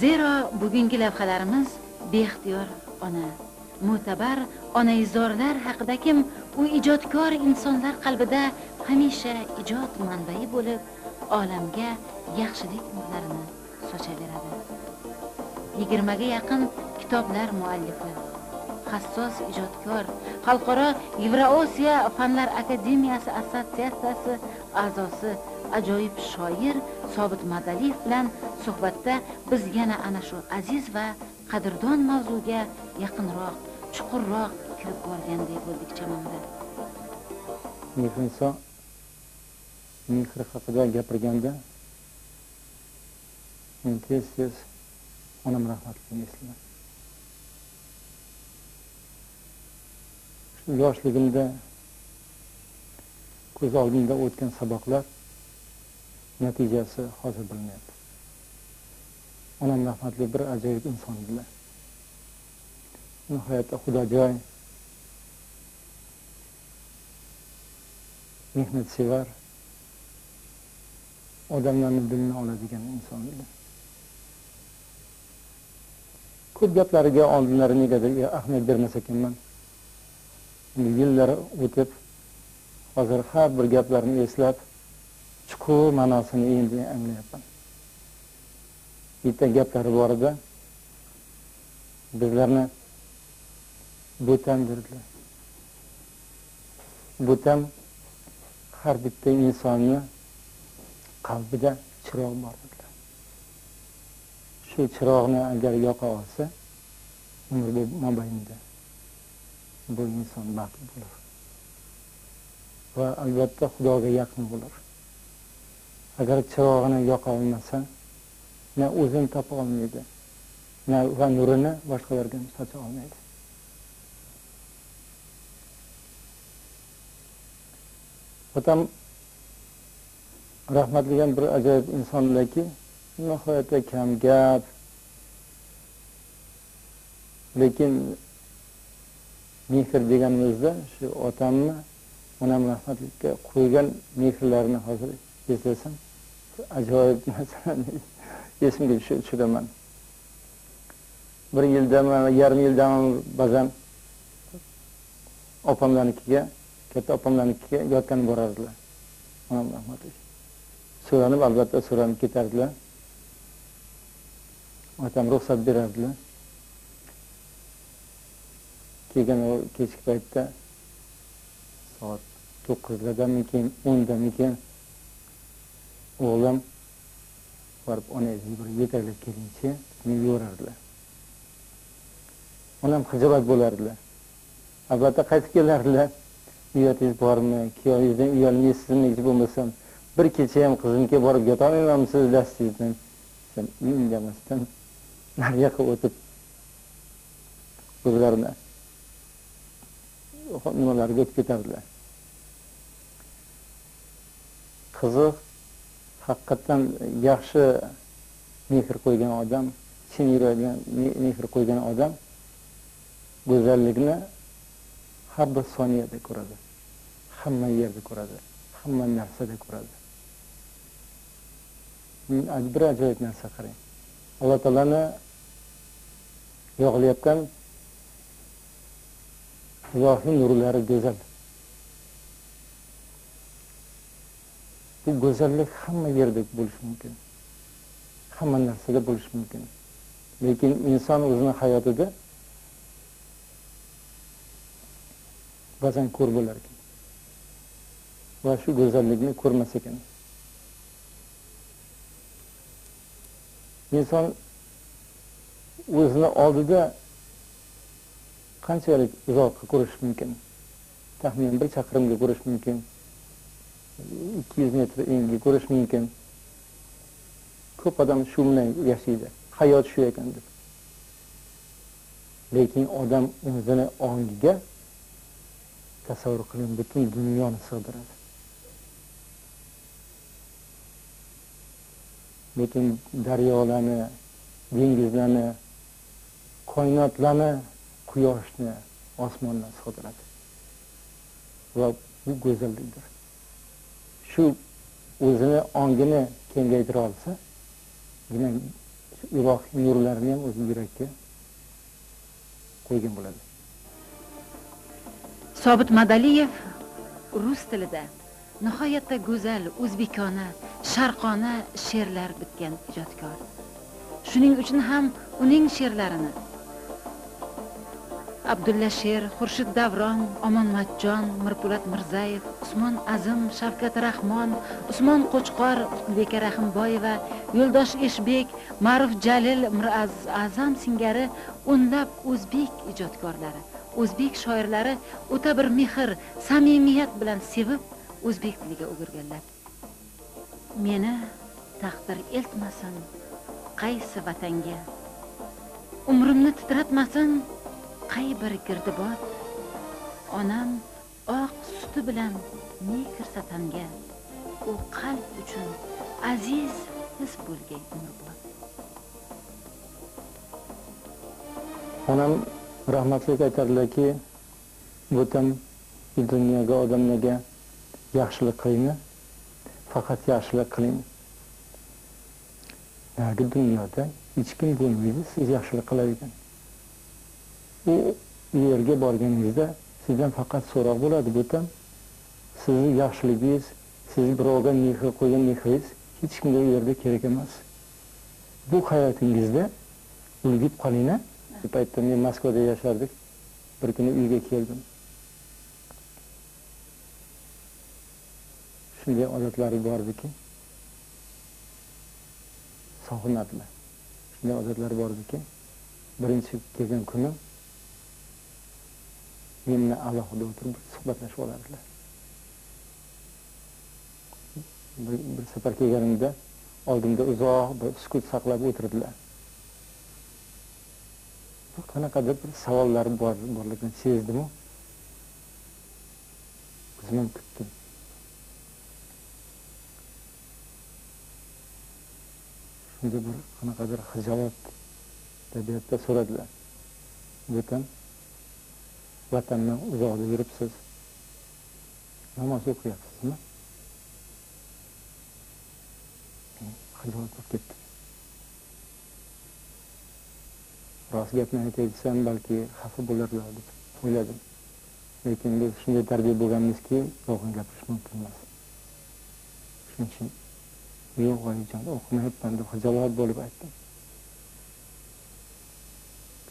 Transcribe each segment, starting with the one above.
Zero bugungi lavhalarimiz beixtiyor ona, mo'tabar onaizorlar haqida kim u ijodkor insonlar qalbida hamisha ijod manbai bo'lib, olamga yaxshilik nurlarini sochaveradi. 20 ga yaqin kitoblar muallifi, hassos ijodkor, xalqaro Yevrosiyo Fanlar akademiyasi assotsiatsiyasi a'zosi, ajoyib shoir Sobit Madaliyev bilan suhbatda biz yana ana shu aziz va qadrdon mavzuga yaqinroq, chuqurroq kirib borgandek bo'ldik chamamda. Inson mehr haqida gapirganda men tez onam rahmatligini eslayman. Shu yoshligimda ko'z oldimda o'tgan saboqlar natijasi hozir bilinyapti. Onam rahmatli bir ajoyib inson edilar. Nihoyatda xudojo'y, mehnatsevar, odamlarning dilini oladigan inson edi. Ko'p gaplariga oldinlari negadir ahamiyat bermas ekanman. Yillar o'tib, hozir har bir gaplarini eslab, chuqur ma'nosini endi anglayapman. Bitta gaplari bor edi. Bizlarni butam dedilar. Butam har bitta insonni qalbida chiroq bor dedilar. Shu chiroqni agar yoqa olsa, umr mobaynida bu inson baxtli bo'lar. Va albatta Xudoga yaqin bo'lar. Agar chirog'ini yoqa olmasa, na o'zini topa olmaydi, va nurini boshqalarga socha olmaydi. Otam rahmatligan bir ajoyib insonlarki, nihoyatda kam gap, lekin mehr deganimizda shu otamni, onam rahmatlikka qo'ygan mehrlarini hozir eslasam, ajoyib narsani esimga tushiraman. Bir yildan, yarim yildan ba'zan opamlarnikiga, katta opamlarnikiga yotgan borardilar. Onam rahmatli. So'ranib, albatta so'ranib ketardilar. Otam ruxsat berardilar. Kelgan o kechki paytda soat 9'lardamikin, 10'damikin o'g'lim borib onangizni bir yetaklab kelingchi, meni yo'rardilar. Onam xijolat bo'lardilar. Albatta qaytib kelardilar. Uyatingiz bormi, kuyovingizdan uyalmaysizmi, hech bo'lmasam bir kecha ham qizimga borib yota olmaymansiz dastingizdan. Sen indamasdan nariyoqqa o'tib o'zlarini nimalarga o'tib ketardilar. Qiziq, haqiqatan yaxshi mehr qo'ygan odam, chin yurakdan mehr qo'ygan odam go'zallikni har bir soniyada ko'radi. Hamma yerda ko'radi, hamma narsada ko'radi. Bir ajoyib narsa qarang. Alloh taolani yog'ilayotgan ilohiy nurlari go'zal. Bu go'zallik hamma yerda bo'lishi mumkin. Hamma narsada bo'lishi mumkin. Lekin inson o'zining hayotida ba'zan ko'r bo'lar ekan. Va shu go'zallikni ko'rmas ekan. Inson o'zini oldida qanchalik uzoqqa ko'rish mumkin? Taxminan 1 chaqirimga ko'rish mumkin. 200 metr engiga ko'rish mumkin. Ko'p odam shu bilan yashaydi. Hayot shu ekan deb. Lekin odam o'zini ongiga tasavvur qiling, butun dunyoni sig'diradi. Butun daryolarni, dengizlarni, koinotlarni, quyoshni, osmonni sig'diradi. Va bu go'zallikdir. Shu o'zini ongini kengaytira olsa, ilohiy nurlarini ham o'z yurakka qo'ygan bo'ladi. Sobit Madaliyev rus tilida nihoyatda go'zal, o'zbekona, sharqona she'rlar bitgan ijodkor. Shuning uchun ham uning she'rlarini Abdulla Sher, Xurshid Davron, Omon Matjon, Mirpo'lat Mirzayev, Usmon Azim, Shavkat Rahmon, Usmon Qo'chqor, Qutbeka Rahimboyeva, Yo'ldosh Eshbek, Ma'ruf Jalil, Azam singari o'nlab o'zbek ijodkorlari, o'zbek shoirlari o'ta bir mehr, samimiyat bilan sevib o'zbek tiliga o'girganlar. Meni taqdir eltmasin qaysi vatanga, umrimni titratmasin qay bir girdibot, onam oq suti bilan ne kirsa tanga, u qalb uchun aziz his bo'lgay umrbod. Onam rahmatlik aytardilarki, butun dunyoga odamlarga yaxshilik qiling, faqat yaxshilik qiling. Nagi dunyoda hech kim bo'lmaydi, siz yaxshilik qilavergan. U yerga borganingizda sizdan faqat so'roq bo'ladi, butun sizning yaxshiligingiz, siz birovga mehr qo'ygan mehringiz hech kimga u yerda kerak emas. Bu hayotingizda ulgib qoling. Bu paytda men Moskvada yashardik. Bir kuni uyga keldim. Shunday odatlari bor ediki, sog'inadilar. Shunday odatlari bor ediki, birinchi kelgan kuni men bilan alohida o'tirib suhbatlashib olardilar. Bir safar kelganimda oldimda uzoq bir sukut saqlab o'tirdilar. Qanaqadir bir savollar borligini sezdim-u, o'zim kutdim. Shunda bir qanaqadir xijolat tabiatda so'radilar. Butun vatandan uzoqda yuribsiz, namoz o'qiyapsizmi? Xijolat bo'lib ketdi. Rost gapni aytay desam, balki xafa bo'larlar deb o'yladim. Lekin biz shunday tarbiya bo'lganmizki, yolg'on gapirish mumkin emas. Shuning uchun yo'q, oyijon, o'qimayapman deb xijolat bo'lib aytdim.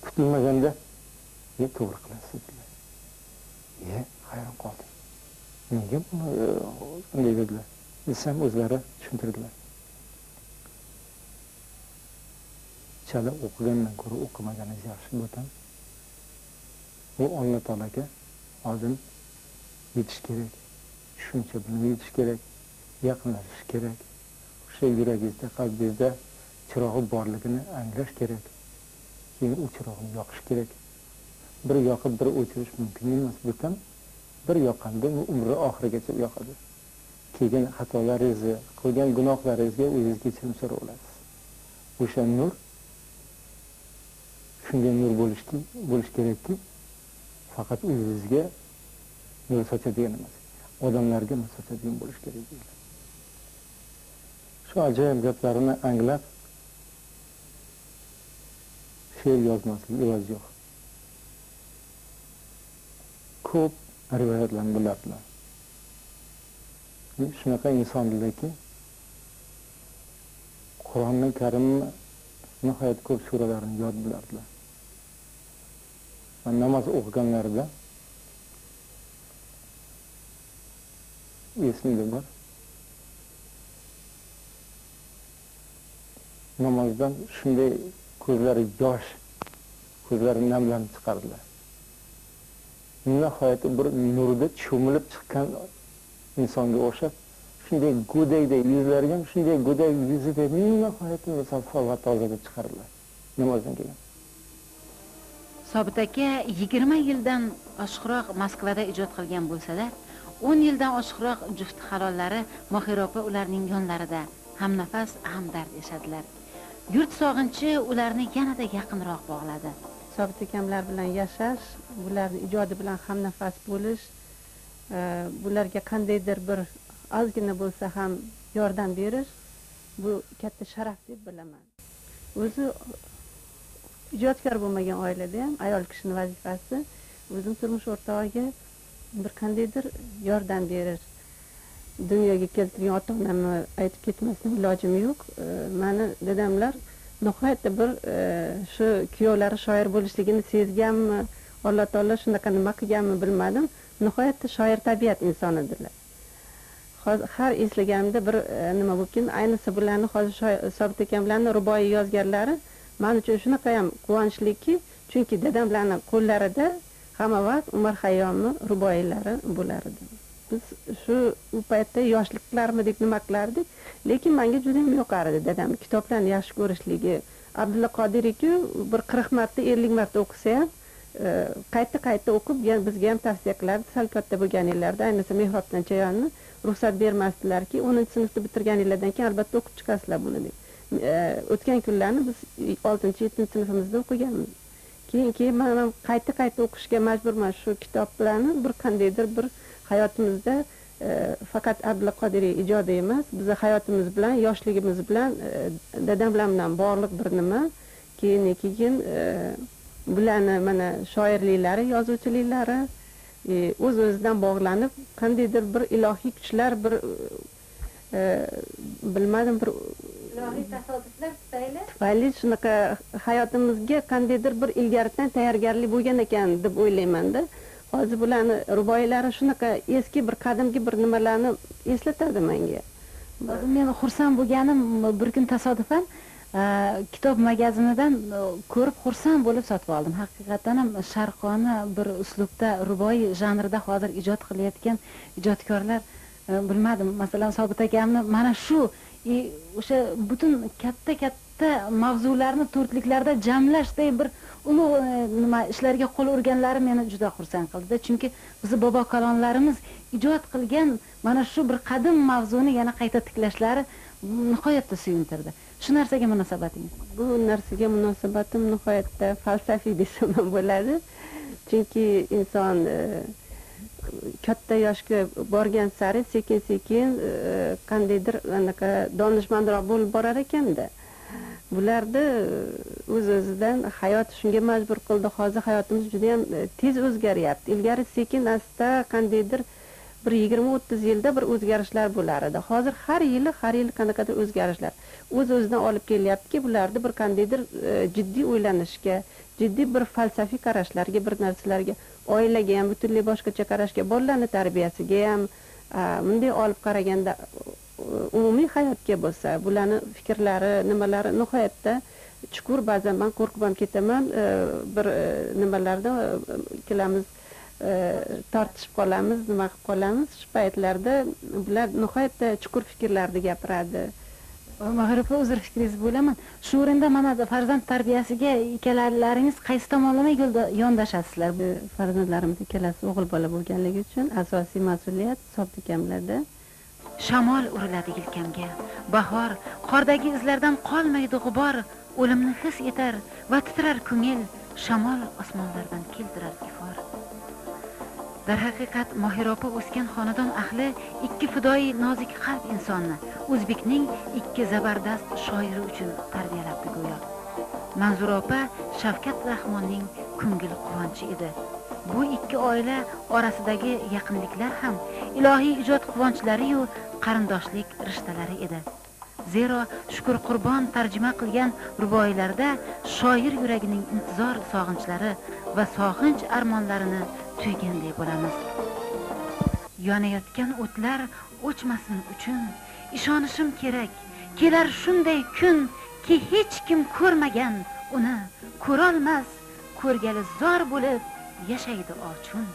Kutilmaganda, to'g'ri qilasiz dedilar. Hayron qoldim. Nega buni bunday dedilar? Desam, o'zlari tushuntirdilar. Chala o'qigandan ko'ra o'qimaganingiz yaxshi bo'lgan. Bu Alloh taolaga oldin yetish kerak. Tushuncha bilan yetish kerak, yaqinlashish kerak. O'sha yuragingizda, qalbingizda chirog'i borligini anglash kerak. Keyin u chirog'ni yoqish kerak. Bir yoqib, bir o'chirish mumkin emas. Butun bir yoqqanda u umri oxirigacha yoqadi. Keyin xatolaringizni, qilgan gunohlaringizga o'zingiz kechirim so'ray olasiz. O'sha nur shunday nur bo'lish kerakki, faqat o'zingizga nur sochadigan emas, odamlarga nur sochadigan bo'lish kerak deydi. Shu ajoyib gaplarini anglab she'r yozmaslik iloji yo'q. Ko'p rivoyatlarni bilardilar. Shunaqa insonlarki, Qur'onni Karimni nihoyat ko'p suralarini yod bilardilar. Namoz o'qiganlarida esimda bor. Namozdan shunday ko'zlari yosh, ko'zlari namlanib chiqardilar. Nihoyat bir nurda cho'milib chiqqan insonga o'xshab, shunday go'dayday yuzlari ham shunday go'day yuzida nihoyat musaffo va toza deb chiqardilar namozdan keyin. Sobit aka 20 yildan oshiqroq Moskvada ijod qilgan bo'lsa-da, 10 yildan oshiqroq juft halollari Mohira opa ularning yonlarida hamnafas, hamdard yashadilar. Yurt sog'inchi ularni yanada yaqinroq bog'ladi. Sobit akamlar bilan yashash, ularning ijodi bilan hamnafas bo'lish, ularga qandaydir bir ozgina bo'lsa ham yordam berish, bu katta sharaf deb bilaman. o'zi ijodkor bo'lmagan oilada ham ayol kishini vazifasi o'zini turmush o'rtog'iga bir qandaydir yordam berish. Dunyoga keltirgan ota onamni aytib ketmasdan ilojim yo'q. Mani dadamlar nihoyatda bir shu kuyovlari shoir bo'lishligini sezganmi, Alloh taolo shunaqa nima qilganmi bilmadim. Nihoyatda shoir tabiat insonidirlar. Har eslaganimda bir nima bo'lgan, ayniqsa bularni hozir Sobit akam bilan ruboiy yozganlari men uchun shunaqa ham quvonchliki, chunki dadamlarning qo'llarida hamma vaqt Umar Xayyomning ruboiylari bo'lar edi. Biz shu u paytda yoshliklarmidik, nima qilardik, lekin menga juda ham yoqar edi dadamning kitoblarni yaxshi ko'rishligi. Abdulla Qodiriyku bir 40 marta 50 marta o'qisa ham qayta o'qib bizga ham tavsiya qilardi. Sal katta bo'lganinglarda, ayniqsa Mehrobdan Chayonni ruxsat bermasdilarki, 10-sinfni bitirganinglardan keyin albatta o'qib chiqasizlar buni deb. O'tgan kunlarni biz 6-7-sinfimizda o'qiganmiz. Keyin men qayta o'qishga majburman shu kitoblarni. Bir qandaydir bir hayotimizda faqat Abdulla Qodiriy ijodi emas, biz hayotimiz bilan, yoshligimiz bilan dadam bilan bog'liq bir nima. Keyin bularni mana shoirliklari, yozuvchiliklari o'z-o'zidan bog'lanib, qandaydir bir ilohiy kuchlar, bir bilmadim, bir ilohiy tasodiflar tufayli shunaqa hayotimizga qandaydir bir ilgaridan tayyorgarlik bo'lgan ekan deb o'ylayman-da. Hozir bularni ruboiylari shunaqa eski bir qadimgi bir nimalarni eslatadi menga. Men xursand bo'lganim bir kun tasodifan kitob magazinidan ko'rib xursand bo'lib sotib oldim. Haqiqatan ham sharqona bir uslubda ruboiy janrida hozir ijod qilayotgan ijodkorlar bilmadim. Masalan, Sobit akamni mana shu o'sha butun katta mavzularni to'rtliklarda jamlashday bir ulug' nima ishlarga qo'l urganlari meni juda xursand qildi. Chunki bizning bobo kalonlarimiz ijod qilgan mana shu bir qadim mavzuni yana qayta tiklashlari nihoyatda suyuntirdi. Shu narsaga munosabatingiz? Bu narsaga munosabatim nihoyatda falsafiy desam ham bo'ladi. Chunki inson katta yoshga borgan sari sekin qandaydir anaqa donishmandroq bo'lib borar ekanda. Bularda o'z-o'zidan hayot shunga majbur qildi. Hozir hayotimiz juda ham tez o'zgaryapti. Ilgari sekin asta qandaydir bir 20-30 yilda bir o'zgarishlar bo'lar edi. Hozir har yili qanaqadir o'zgarishlar o'z-o'zidan olib kelyaptiki, bularni bir qandaydir jiddiy o'ylanishga, jiddiy bir falsafiy qarashlarga, bir narsalarga, oilaga ham butunlay boshqacha qarashga, bolalarning tarbiyasiga ham bunday olib qaraganda umumiy hayotga bo'lsa, bularning fikrlari, nimalari nihoyatda chuqur. Ba'zan men qo'rqib ham ketaman, bir nimalarda ikkalamiz tortishib qolamiz, nima qilib qolamiz. Shu paytlarda bular nihoyatda chuqur fikrlarni gapiradi. Mag'riba uzr fikringiz bo'laman. Shu o'rinda mana farzand tarbiyasiga ikkalalaringiz qaysi tomonlama yo'lda yondashasizlar? Farzandlarimiz ikkalasi o'g'il bola bo'lganligi uchun asosiy mas'uliyat Sobit akamlarda. Shamol uriladi yelkamga, bahor qordagi izlardan qolmaydi g'ubor, o'limni his etar va titrar ko'ngil, shamol osmonlardan keltirar ifor. Darhaqiqat Mohiropa o'sgan xonadon ahli ikki fidoyi nozik qalb insonni o'zbekning ikki zabardast shoiri uchun tarbiyalabdi go'yo. Manzura opa Shavkat Rahmonning ko'ngil quvonchi edi. Bu ikki oila orasidagi yaqinliklar ham ilohiy ijod quvonchlari-yu qarindoshlik rishtalari edi. Zero Shukur Qurbon tarjima qilgan ruboiylarda shoir yuragining intizor sog'inchlari va sog'inch armonlarini tuyganday bo'lamiz. Yonayotgan o'tlar o'chmasin uchun ishonishim kerak. Kelar shunday kun ki hech kim ko'rmagan uni, ko'rolmas, ko'rgali zor bo'lib yashaydi ochun.